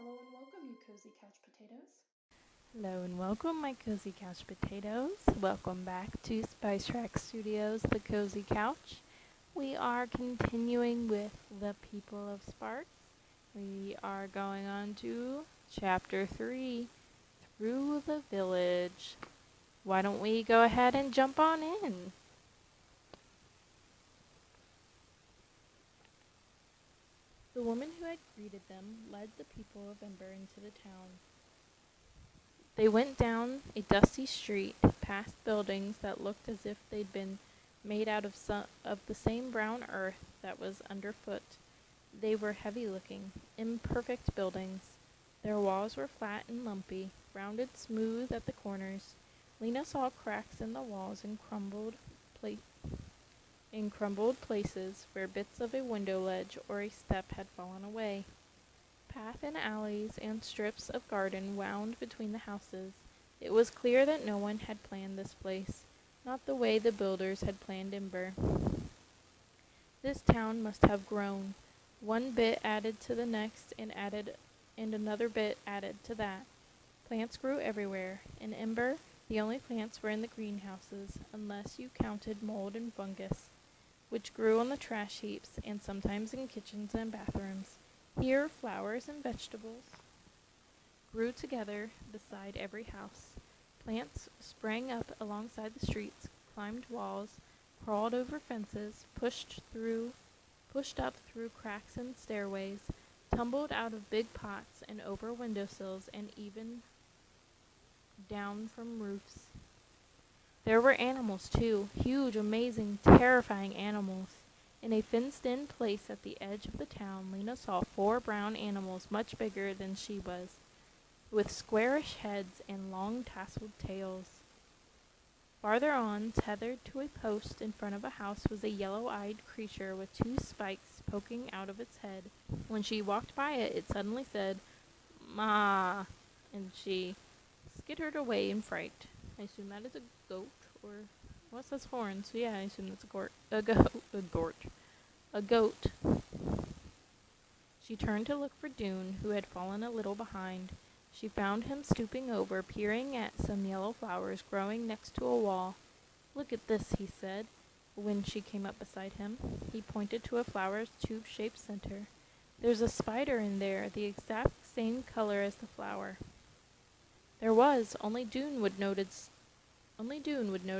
Hello and welcome, you cozy couch potatoes. Hello and welcome, my cozy couch potatoes. Welcome back to Spice Rack Studios, the Cozy Couch. We are continuing with the People of Sparks. We are going on to Chapter 3, Through the Village. Why don't we go ahead and jump on in? The woman who had greeted them led the people of Ember into the town. They went down a dusty street, past buildings that looked as if they'd been made out of the same brown earth that was underfoot. They were heavy-looking, imperfect buildings. Their walls were flat and lumpy, rounded smooth at the corners. Lena saw cracks in the walls and crumbled places where bits of a window ledge or a step had fallen away. Path and alleys and strips of garden wound between the houses. It was clear that no one had planned this place, not the way the builders had planned Ember. This town must have grown. One bit added to the next and another bit added to that. Plants grew everywhere. In Ember, the only plants were in the greenhouses, unless you counted mold and fungus, which grew on the trash heaps and sometimes in kitchens and bathrooms. Here, flowers and vegetables grew together beside every house. Plants sprang up alongside the streets, climbed walls, crawled over fences, pushed up through cracks in stairways, tumbled out of big pots and over windowsills and even down from roofs. There were animals too, huge, amazing, terrifying animals. In a fenced-in place at the edge of the town, Lena saw 4 brown animals much bigger than she was, with squarish heads and long tasseled tails. Farther on, tethered to a post in front of a house, was a yellow-eyed creature with 2 spikes poking out of its head. When she walked by it, it suddenly said, "Ma," and she skittered away in fright. I assume that is a goat, or what says horns? So yeah, I assume that's a goat. She turned to look for Dune, who had fallen a little behind. She found him stooping over, peering at some yellow flowers growing next to a wall. "Look at this," he said, when she came up beside him. He pointed to a flower's tube-shaped center. "There's a spider in there, the exact same color as the flower." There was, only Dune would notice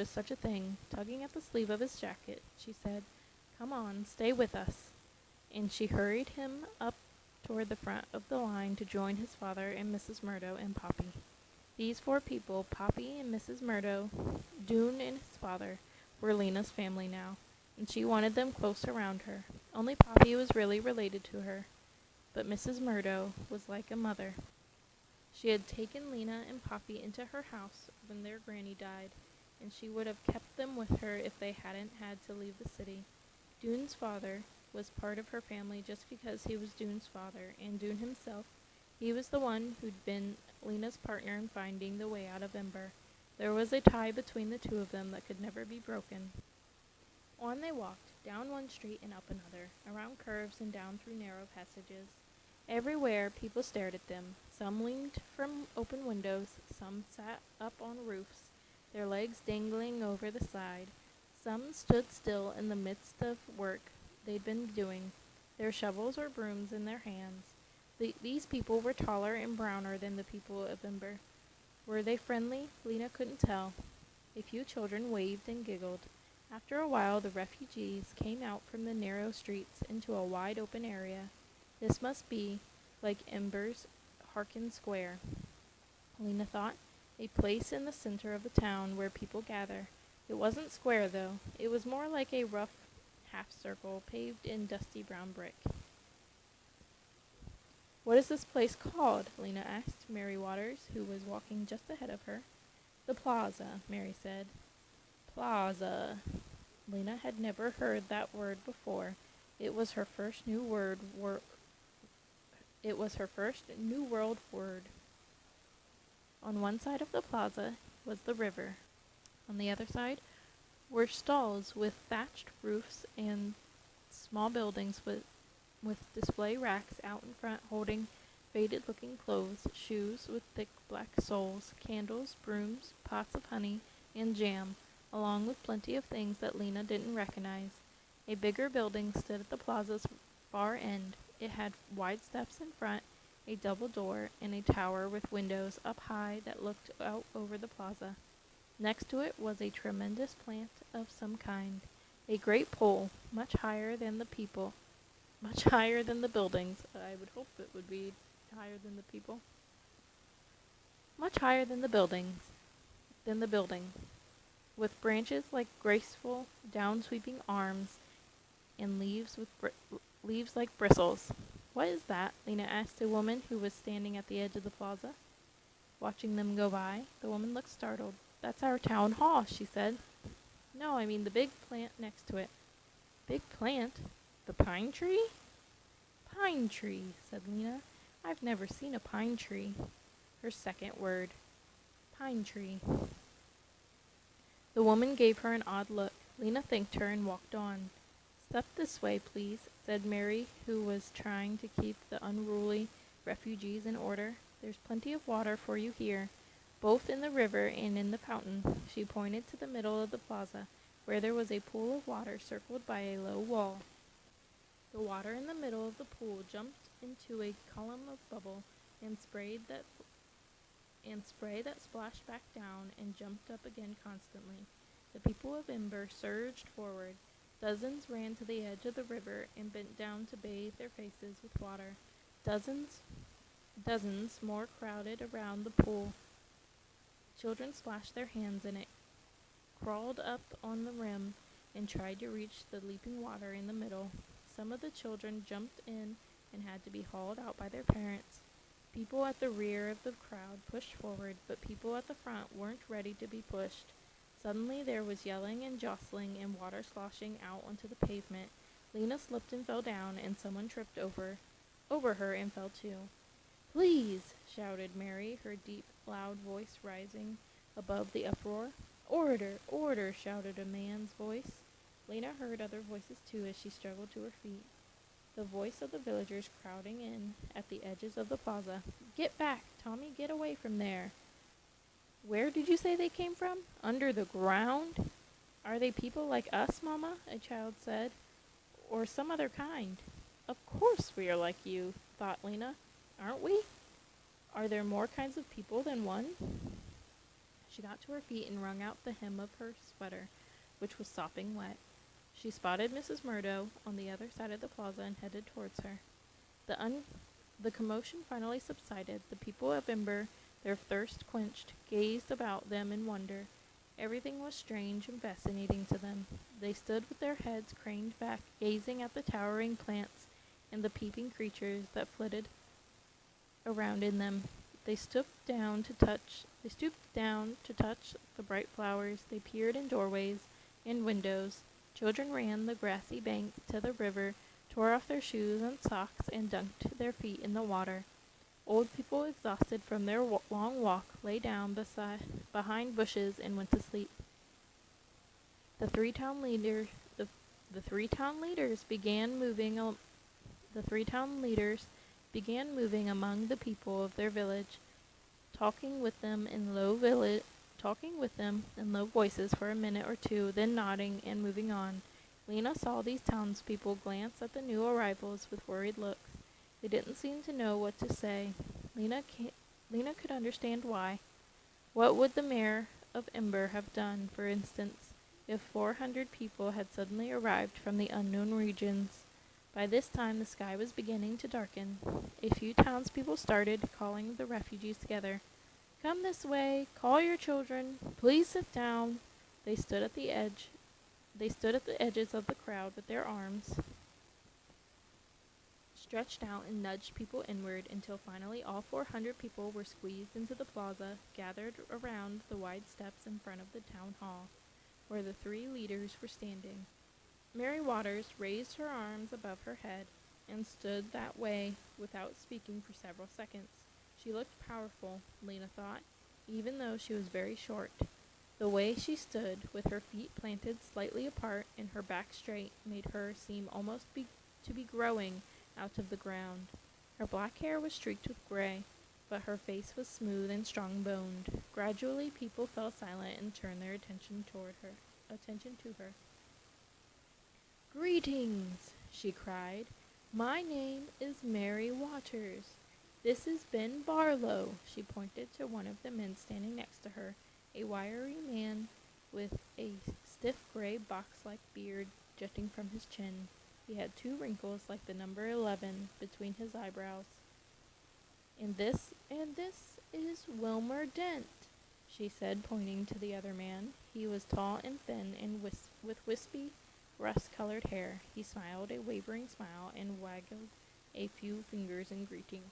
such a thing. Tugging at the sleeve of his jacket, she said, "Come on, stay with us." And she hurried him up toward the front of the line to join his father and Mrs. Murdo and Poppy. These 4 people, Poppy and Mrs. Murdo, Dune and his father, were Lena's family now, and she wanted them close around her. Only Poppy was really related to her, but Mrs. Murdo was like a mother. She had taken Lena and Poppy into her house when their granny died, and she would have kept them with her if they hadn't had to leave the city. Dune's father was part of her family just because he was Dune's father, and Dune himself, he was the one who'd been Lena's partner in finding the way out of Ember. There was a tie between the 2 of them that could never be broken. On they walked, down one street and up another, around curves and down through narrow passages. Everywhere people stared at them. Some leaned from open windows, some sat up on roofs, their legs dangling over the side. Some stood still in the midst of work they'd been doing, their shovels or brooms in their hands. These people were taller and browner than the people of Ember. Were they friendly? Lena couldn't tell. A few children waved and giggled. After a while, the refugees came out from the narrow streets into a wide open area. This must be, like Ember's Harkin Square, Lena thought, a place in the center of the town where people gather. It wasn't square, though. It was more like a rough half-circle paved in dusty brown brick. "What is this place called?" Lena asked Mary Waters, who was walking just ahead of her. "The Plaza," Mary said. Plaza. Lena had never heard that word before. It was her first New World word. On one side of the plaza was the river. On the other side were stalls with thatched roofs and small buildings with display racks out in front holding faded-looking clothes, shoes with thick black soles, candles, brooms, pots of honey, and jam, along with plenty of things that Lena didn't recognize. A bigger building stood at the plaza's far end. It had wide steps in front, a double door, and a tower with windows up high that looked out over the plaza. Next to it was a tremendous plant of some kind, a great pole, much higher than the people, much higher than the buildings. I would hope it would be higher than the people. Much higher than the building, with branches like graceful, down-sweeping arms and leaves like bristles. What is that? Lena asked a woman who was standing at the edge of the plaza, watching them go by. The woman looked startled. That's our town hall, she said. No, I mean the big plant next to it. Big plant? The pine tree? Pine tree, said Lena. I've never seen a pine tree. Her second word. Pine tree. The woman gave her an odd look. Lena thanked her and walked on. Step this way, please, said Mary, who was trying to keep the unruly refugees in order. There's plenty of water for you here, both in the river and in the fountain. She pointed to the middle of the plaza, where there was a pool of water circled by a low wall. The water in the middle of the pool jumped into a column of bubble and spray that splashed back down and jumped up again constantly. The people of Ember surged forward. Dozens ran to the edge of the river and bent down to bathe their faces with water. Dozens more crowded around the pool. Children splashed their hands in it, crawled up on the rim, and tried to reach the leaping water in the middle. Some of the children jumped in and had to be hauled out by their parents. People at the rear of the crowd pushed forward, but people at the front weren't ready to be pushed. Suddenly there was yelling and jostling and water sloshing out onto the pavement. Lena slipped and fell down, and someone tripped over her and fell too. Please, shouted Mary, her deep, loud voice rising above the uproar. Order, order, shouted a man's voice. Lena heard other voices too as she struggled to her feet. The voice of the villagers crowding in at the edges of the plaza. Get back, Tommy, get away from there. Where did you say they came from? Under the ground? Are they people like us, Mama? A child said. Or some other kind? Of course we are like you, thought Lena. Aren't we? Are there more kinds of people than one? She got to her feet and wrung out the hem of her sweater, which was sopping wet. She spotted Mrs. Murdo on the other side of the plaza and headed towards her. The commotion finally subsided. The people of Ember, their thirst quenched, gazed about them in wonder. Everything was strange and fascinating to them. They stood with their heads craned back, gazing at the towering plants and the peeping creatures that flitted around in them. They stooped down to touch the bright flowers. They peered in doorways and windows. Children ran the grassy bank to the river, tore off their shoes and socks, and dunked their feet in the water. Old people, exhausted from their long walk, lay down behind bushes and went to sleep. The three town leaders began moving among the people of their village, talking with them in low voices for a minute or two, then nodding and moving on. Lena saw these townspeople glance at the new arrivals with worried looks. They didn't seem to know what to say. Lena could understand why. What would the mayor of Ember have done, for instance, if 400 people had suddenly arrived from the unknown regions? By this time the sky was beginning to darken. A few townspeople started calling the refugees together. Come this way. Call your children. Please sit down. They stood at the edges of the crowd with their arms stretched out and nudged people inward until finally all 400 people were squeezed into the plaza, gathered around the wide steps in front of the town hall, where the three leaders were standing. Mary Waters raised her arms above her head and stood that way without speaking for several seconds. She looked powerful, Lena thought, even though she was very short. The way she stood, with her feet planted slightly apart and her back straight, made her seem almost to be growing out of the ground. Her black hair was streaked with gray, but her face was smooth and strong-boned. Gradually, people fell silent and turned their attention to her. "Greetings," she cried. "My name is Mary Waters. This is Ben Barlow." She pointed to one of the men standing next to her, a wiry man with a stiff gray box-like beard jutting from his chin. He had 2 wrinkles like the number 11 between his eyebrows. And this is Wilmer Dent," she said, pointing to the other man. He was tall and thin and with wispy, rust-colored hair. He smiled a wavering smile and waggled a few fingers in greeting.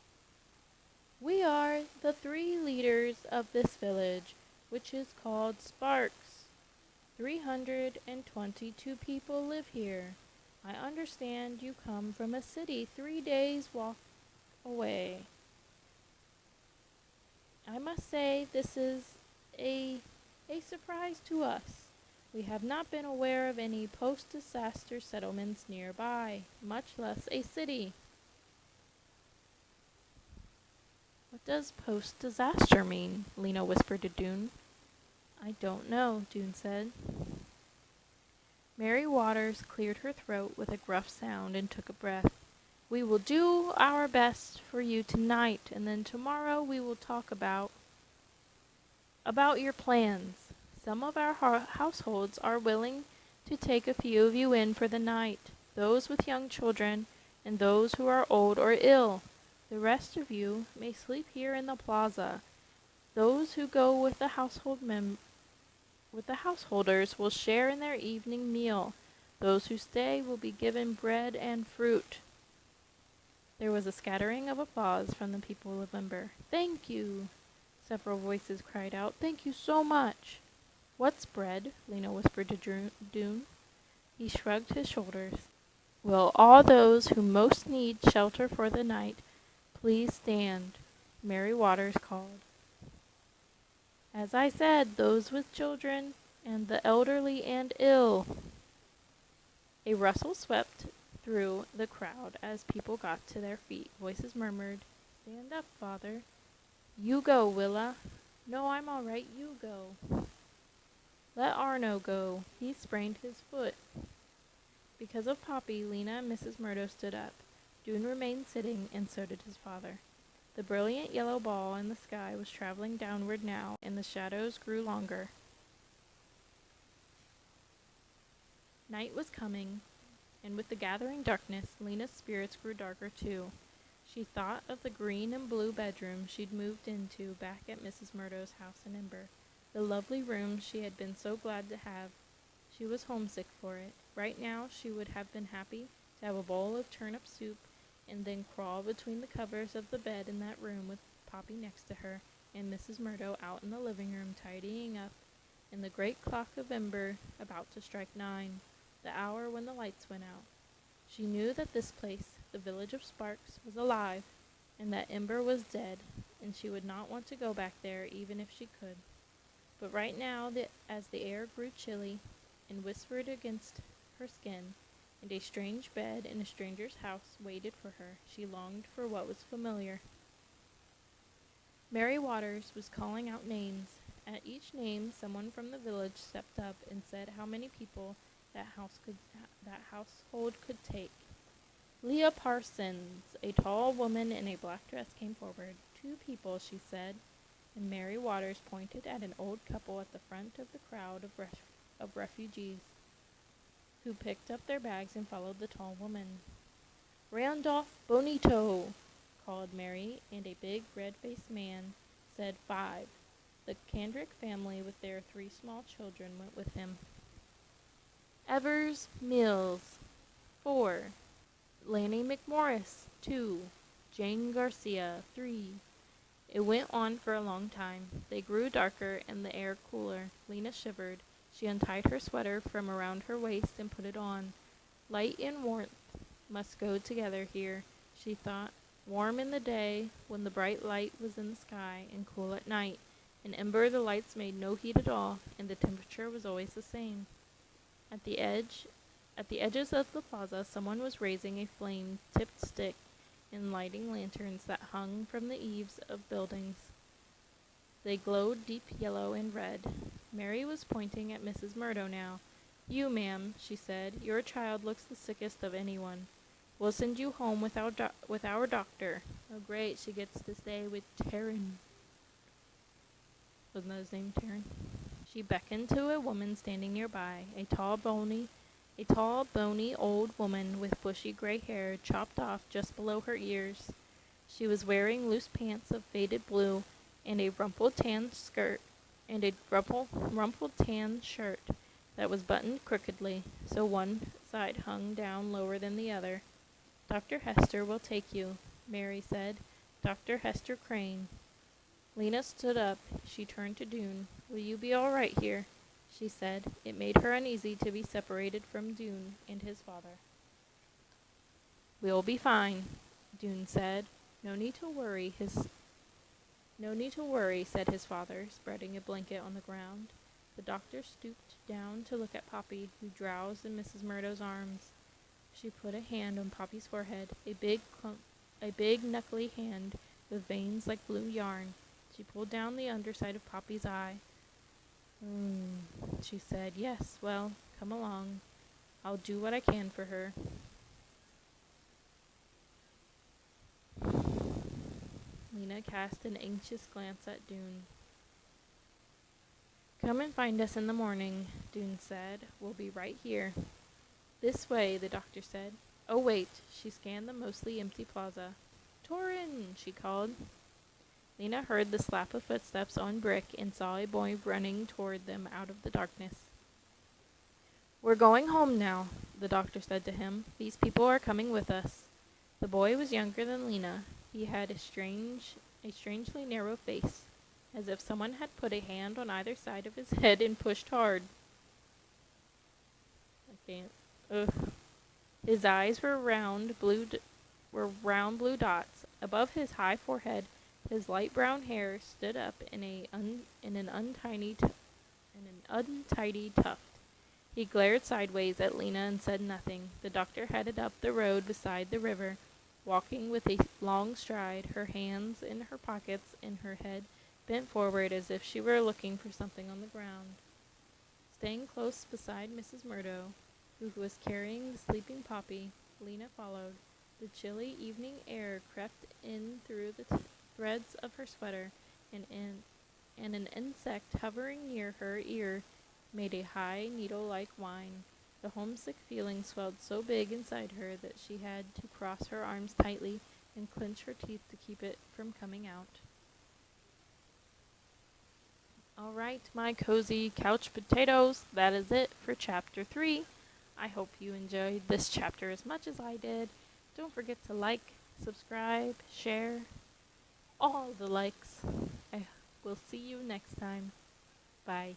"We are the 3 leaders of this village, which is called Sparks. 322 people live here. I understand you come from a city 3 days' walk away. I must say this is a surprise to us. We have not been aware of any post-disaster settlements nearby, much less a city." "What does post-disaster mean?" Lena whispered to Dune. "I don't know," Dune said. Mary Waters cleared her throat with a gruff sound and took a breath. "We will do our best for you tonight, and then tomorrow we will talk about your plans. Some of our households are willing to take a few of you in for the night, those with young children and those who are old or ill. The rest of you may sleep here in the plaza. Those who go with the householders will share in their evening meal. Those who stay will be given bread and fruit." There was a scattering of applause from the people of Ember. "Thank you," several voices cried out. "Thank you so much." "What's bread?" Lena whispered to Dune. He shrugged his shoulders. "Will all those who most need shelter for the night please stand?" Mary Waters called. "As I said, those with children and the elderly and ill." A rustle swept through the crowd as people got to their feet. Voices murmured, "Stand up, Father." "You go, Willa." "No, I'm all right. You go." "Let Arno go. He sprained his foot." Because of Poppy, Lena and Mrs. Murdo stood up. Dune remained sitting, and so did his father. The brilliant yellow ball in the sky was traveling downward now, and the shadows grew longer. Night was coming, and with the gathering darkness, Lena's spirits grew darker too. She thought of the green and blue bedroom she'd moved into back at Mrs. Murdo's house in Ember, the lovely room she had been so glad to have. She was homesick for it. Right now she would have been happy to have a bowl of turnip soup and then crawl between the covers of the bed in that room with Poppy next to her and Mrs. Murdo out in the living room tidying up, and the great clock of Ember about to strike 9, the hour when the lights went out. She knew that this place, the village of Sparks, was alive, and that Ember was dead, and she would not want to go back there even if she could. But right now, as the air grew chilly and whispered against her skin, and a strange bed in a stranger's house waited for her, she longed for what was familiar. Mary Waters was calling out names. At each name, someone from the village stepped up and said how many people that household could take. "Leah Parsons," a tall woman in a black dress, came forward. "2 people," she said, and Mary Waters pointed at an old couple at the front of the crowd of refugees, who picked up their bags and followed the tall woman. "Randolph Bonito," called Mary, and a big red-faced man said 5. The Kendrick family with their 3 small children went with him. "Evers Mills, 4. Lanny McMorris, 2. Jane Garcia, 3. It went on for a long time. They grew darker and the air cooler. Lena shivered. She untied her sweater from around her waist and put it on. Light and warmth must go together here, she thought. Warm in the day, when the bright light was in the sky, and cool at night. In Ember the lights made no heat at all, and the temperature was always the same. At the edges of the plaza, someone was raising a flame-tipped stick. and lighting lanterns that hung from the eaves of buildings. They glowed deep yellow and red. Mary was pointing at Mrs. Murdo now. "You, ma'am," she said, "your child looks the sickest of anyone. We'll send you home with our doctor. Oh, great, she gets to stay with Taryn." Wasn't that his name, Taryn? She beckoned to a woman standing nearby, a tall, bony old woman with bushy gray hair chopped off just below her ears. She was wearing loose pants of faded blue and a rumpled tan skirt and a rumpled tan shirt that was buttoned crookedly, so one side hung down lower than the other. "Dr. Hester will take you," Mary said. "Dr. Hester Crane." Lena stood up. She turned to Dune. "Will you be all right here?" she said. It made her uneasy to be separated from Dune and his father. "We'll be fine," Dune said. No need to worry," said his father, spreading a blanket on the ground. The doctor stooped down to look at Poppy, who drowsed in Mrs. Murdo's arms. She put a hand on Poppy's forehead, a big knuckly hand with veins like blue yarn. She pulled down the underside of Poppy's eye. She said, "Yes, well, come along. I'll do what I can for her." Lena cast an anxious glance at Dune. "Come and find us in the morning," Dune said. "We'll be right here." "This way," the doctor said. "Oh, wait." She scanned the mostly empty plaza. "Torin!" she called. Lena heard the slap of footsteps on brick and saw a boy running toward them out of the darkness. "We're going home now," the doctor said to him. "These people are coming with us." The boy was younger than Lena. He had a strangely narrow face, as if someone had put a hand on either side of his head and pushed hard. I can't. Ugh. His eyes were round blue dots. Above his high forehead, his light brown hair stood up in an untidy tuft. He glared sideways at Lena and said nothing. The doctor headed up the road beside the river, walking with a long stride, her hands in her pockets and her head bent forward as if she were looking for something on the ground. Staying close beside Mrs. Murdo, who was carrying the sleeping Poppy, Lena followed. The chilly evening air crept in through the threads of her sweater, and an insect hovering near her ear made a high, needle-like whine. The homesick feeling swelled so big inside her that she had to cross her arms tightly and clench her teeth to keep it from coming out. All right, my cozy couch potatoes, that is it for Chapter 3. I hope you enjoyed this chapter as much as I did. Don't forget to like, subscribe, share, all the likes. I will see you next time. Bye.